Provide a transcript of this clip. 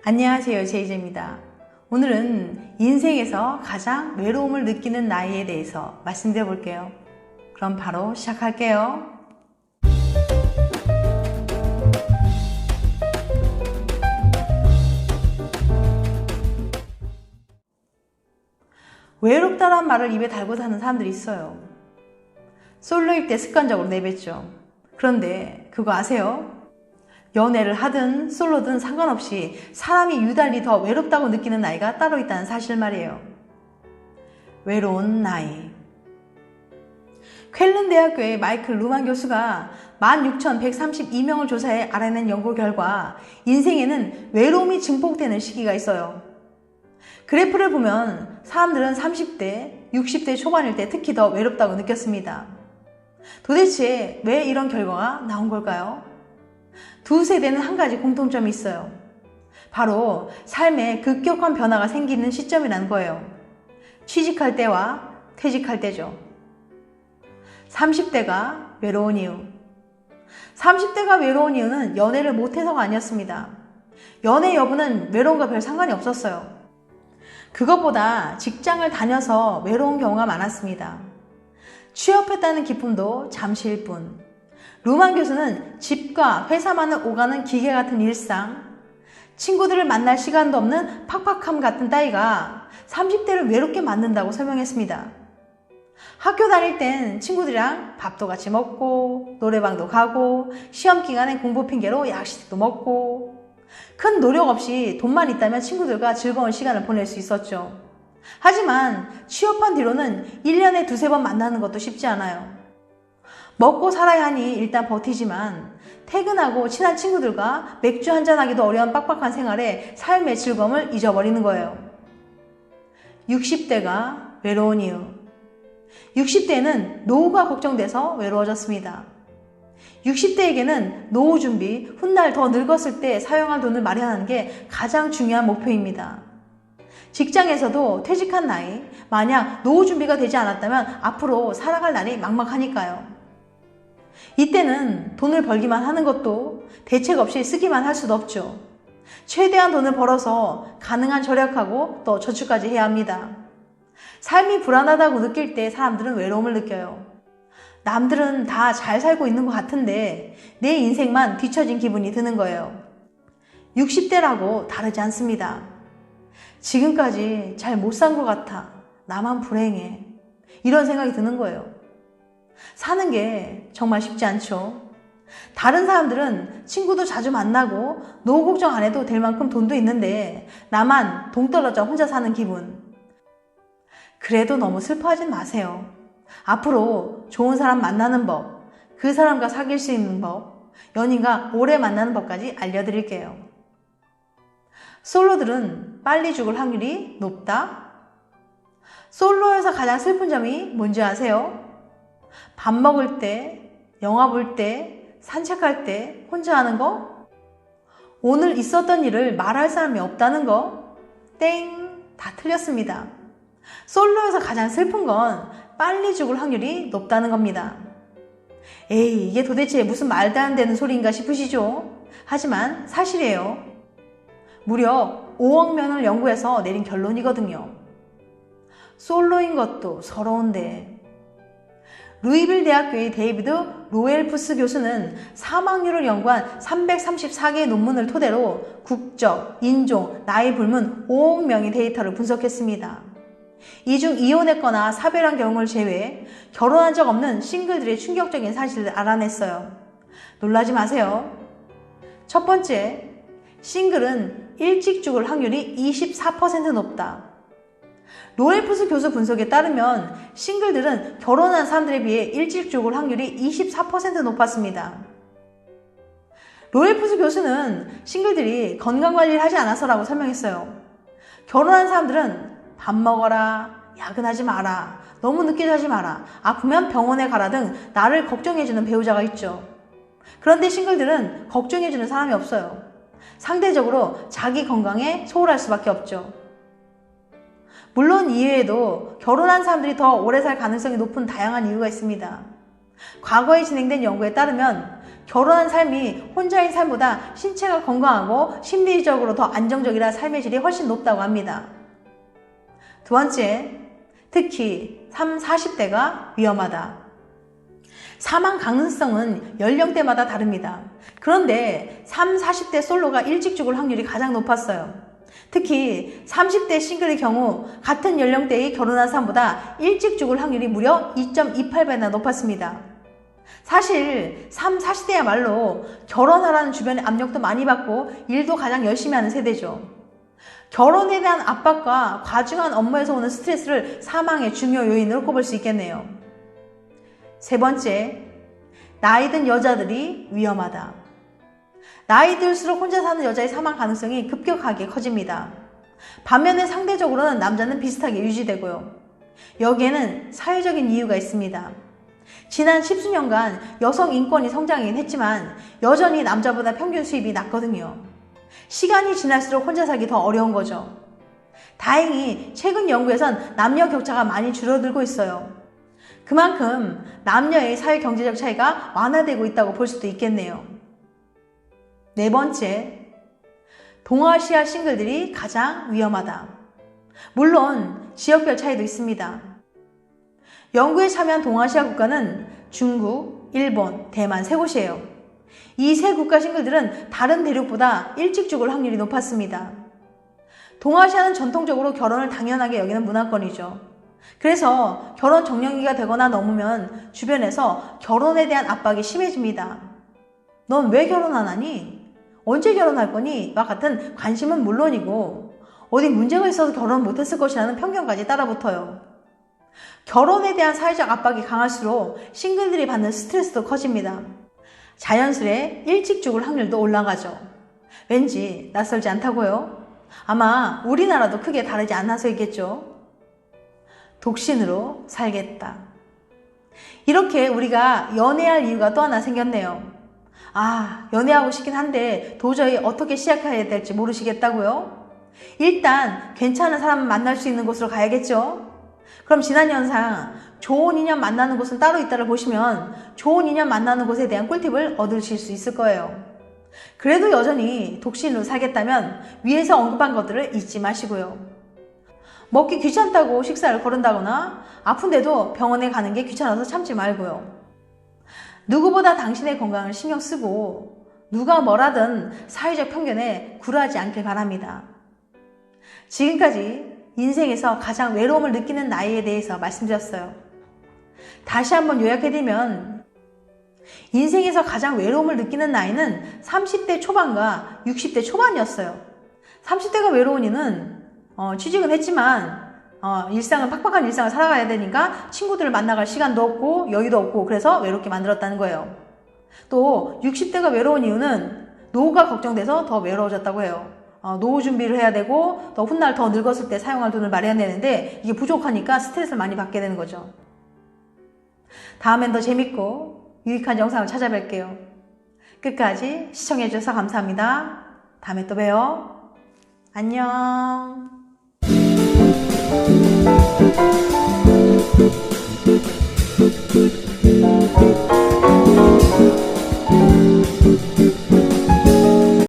안녕하세요, 제이제입니다. 오늘은 인생에서 가장 외로움을 느끼는 나이에 대해서 말씀드려 볼게요. 그럼 바로 시작할게요. 외롭다란 말을 입에 달고 사는 사람들이 있어요. 솔로일 때 습관적으로 내뱉죠. 그런데 그거 아세요? 연애를 하든 솔로든 상관없이 사람이 유달리 더 외롭다고 느끼는 나이가 따로 있다는 사실 말이에요. 외로운 나이. 쾰른 대학교의 마이클 루만 교수가 16,132명을 조사해 알아낸 연구 결과 인생에는 외로움이 증폭되는 시기가 있어요. 그래프를 보면 사람들은 30대, 60대 초반일 때 특히 더 외롭다고 느꼈습니다. 도대체 왜 이런 결과가 나온 걸까요? 두 세대는 한 가지 공통점이 있어요. 바로 삶에 급격한 변화가 생기는 시점이라는 거예요. 취직할 때와 퇴직할 때죠. 30대가 외로운 이유. 30대가 외로운 이유는 연애를 못해서가 아니었습니다. 연애 여부는 외로움과 별 상관이 없었어요. 그것보다 직장을 다녀서 외로운 경우가 많았습니다. 취업했다는 기쁨도 잠시일 뿐. 루만 교수는 집과 회사만을 오가는 기계 같은 일상, 친구들을 만날 시간도 없는 팍팍함 같은 따위가 30대를 외롭게 만든다고 설명했습니다. 학교 다닐 땐 친구들이랑 밥도 같이 먹고 노래방도 가고 시험 기간에 공부 핑계로 야식도 먹고 큰 노력 없이 돈만 있다면 친구들과 즐거운 시간을 보낼 수 있었죠. 하지만 취업한 뒤로는 1년에 두세 번 만나는 것도 쉽지 않아요. 먹고 살아야 하니 일단 버티지만 퇴근하고 친한 친구들과 맥주 한잔하기도 어려운 빡빡한 생활에 삶의 즐거움을 잊어버리는 거예요. 60대가 외로운 이유. 60대에는 노후가 걱정돼서 외로워졌습니다. 60대에게는 노후 준비, 훗날 더 늙었을 때 사용할 돈을 마련하는 게 가장 중요한 목표입니다. 직장에서도 퇴직한 나이, 만약 노후 준비가 되지 않았다면 앞으로 살아갈 날이 막막하니까요. 이때는 돈을 벌기만 하는 것도 대책 없이 쓰기만 할 수도 없죠. 최대한 돈을 벌어서 가능한 절약하고 또 저축까지 해야 합니다. 삶이 불안하다고 느낄 때 사람들은 외로움을 느껴요. 남들은 다 잘 살고 있는 것 같은데 내 인생만 뒤처진 기분이 드는 거예요. 60대라고 다르지 않습니다. 지금까지 잘 못 산 것 같아. 나만 불행해. 이런 생각이 드는 거예요. 사는 게 정말 쉽지 않죠. 다른 사람들은 친구도 자주 만나고 노후 걱정 안 해도 될 만큼 돈도 있는데 나만 동떨어져 혼자 사는 기분. 그래도 너무 슬퍼하진 마세요. 앞으로 좋은 사람 만나는 법, 그 사람과 사귈 수 있는 법, 연인과 오래 만나는 법까지 알려드릴게요. 솔로들은 빨리 죽을 확률이 높다? 솔로여서 가장 슬픈 점이 뭔지 아세요? 밥 먹을 때, 영화 볼 때, 산책할 때 혼자 하는 거? 오늘 있었던 일을 말할 사람이 없다는 거? 땡! 다 틀렸습니다. 솔로여서 가장 슬픈 건 빨리 죽을 확률이 높다는 겁니다. 에이, 이게 도대체 무슨 말도 안 되는 소리인가 싶으시죠? 하지만 사실이에요. 무려 5억 명을 연구해서 내린 결론이거든요. 솔로인 것도 서러운데. 루이빌 대학교의 데이비드 로엘프스 교수는 사망률을 연구한 334개의 논문을 토대로 국적, 인종, 나이 불문 5억 명의 데이터를 분석했습니다. 이 중 이혼했거나 사별한 경우를 제외해 결혼한 적 없는 싱글들의 충격적인 사실을 알아냈어요. 놀라지 마세요. 첫 번째, 싱글은 일찍 죽을 확률이 24% 높다. 로엘프스 교수 분석에 따르면 싱글들은 결혼한 사람들에 비해 일찍 죽을 확률이 24% 높았습니다. 로엘프스 교수는 싱글들이 건강관리를 하지 않아서라고 설명했어요. 결혼한 사람들은 밥 먹어라, 야근하지 마라, 너무 늦게 자지 마라, 아프면 병원에 가라 등 나를 걱정해주는 배우자가 있죠. 그런데 싱글들은 걱정해주는 사람이 없어요. 상대적으로 자기 건강에 소홀할 수밖에 없죠. 물론 이외에도 결혼한 사람들이 더 오래 살 가능성이 높은 다양한 이유가 있습니다. 과거에 진행된 연구에 따르면 결혼한 삶이 혼자인 삶보다 신체가 건강하고 심리적으로 더 안정적이라 삶의 질이 훨씬 높다고 합니다. 두 번째, 특히 30, 40대가 위험하다. 사망 가능성은 연령대마다 다릅니다. 그런데 30, 40대 솔로가 일찍 죽을 확률이 가장 높았어요. 특히 30대 싱글의 경우 같은 연령대의 결혼한 사람보다 일찍 죽을 확률이 무려 2.28배나 높았습니다. 사실 30, 40대야말로 결혼하라는 주변의 압력도 많이 받고 일도 가장 열심히 하는 세대죠. 결혼에 대한 압박과 과중한 업무에서 오는 스트레스를 사망의 중요 요인으로 꼽을 수 있겠네요. 세 번째, 나이 든 여자들이 위험하다. 나이 들수록 혼자 사는 여자의 사망 가능성이 급격하게 커집니다. 반면에 상대적으로는 남자는 비슷하게 유지되고요. 여기에는 사회적인 이유가 있습니다. 지난 10수년간 여성 인권이 성장하긴 했지만 여전히 남자보다 평균 수입이 낮거든요. 시간이 지날수록 혼자 살기 더 어려운 거죠. 다행히 최근 연구에선 남녀 격차가 많이 줄어들고 있어요. 그만큼 남녀의 사회 경제적 차이가 완화되고 있다고 볼 수도 있겠네요. 네 번째, 동아시아 싱글들이 가장 위험하다. 물론 지역별 차이도 있습니다. 연구에 참여한 동아시아 국가는 중국, 일본, 대만 세 곳이에요. 이 세 국가 싱글들은 다른 대륙보다 일찍 죽을 확률이 높았습니다. 동아시아는 전통적으로 결혼을 당연하게 여기는 문화권이죠. 그래서 결혼 적령기가 되거나 넘으면 주변에서 결혼에 대한 압박이 심해집니다. 넌 왜 결혼 안 하니? 언제 결혼할 거니? 와 같은 관심은 물론이고 어디 문제가 있어서 결혼 못했을 것이라는 편견까지 따라붙어요. 결혼에 대한 사회적 압박이 강할수록 싱글들이 받는 스트레스도 커집니다. 자연스레 일찍 죽을 확률도 올라가죠. 왠지 낯설지 않다고요? 아마 우리나라도 크게 다르지 않아서이겠죠. 독신으로 살겠다. 이렇게 우리가 연애할 이유가 또 하나 생겼네요. 연애하고 싶긴 한데 도저히 어떻게 시작해야 될지 모르시겠다고요? 일단 괜찮은 사람 만날 수 있는 곳으로 가야겠죠? 그럼 지난 영상 좋은 인연 만나는 곳은 따로 있다를 보시면 좋은 인연 만나는 곳에 대한 꿀팁을 얻으실 수 있을 거예요. 그래도 여전히 독신으로 살겠다면 위에서 언급한 것들을 잊지 마시고요. 먹기 귀찮다고 식사를 거른다거나 아픈데도 병원에 가는 게 귀찮아서 참지 말고요. 누구보다 당신의 건강을 신경 쓰고 누가 뭐라든 사회적 편견에 굴하지 않길 바랍니다. 지금까지 인생에서 가장 외로움을 느끼는 나이에 대해서 말씀드렸어요. 다시 한번 요약해드리면 인생에서 가장 외로움을 느끼는 나이는 30대 초반과 60대 초반이었어요. 30대가 외로운 이는 취직은 했지만 일상은 팍팍한 일상을 살아가야 되니까 친구들을 만나갈 시간도 없고 여유도 없고 그래서 외롭게 만들었다는 거예요. 또 60대가 외로운 이유는 노후가 걱정돼서 더 외로워졌다고 해요. 노후 준비를 해야 되고 또 훗날 더 늙었을 때 사용할 돈을 마련해야 되는데 이게 부족하니까 스트레스를 많이 받게 되는 거죠. 다음엔 더 재밌고 유익한 영상을 찾아뵐게요. 끝까지 시청해주셔서 감사합니다. 다음에 또 봬요. 안녕. Thank you.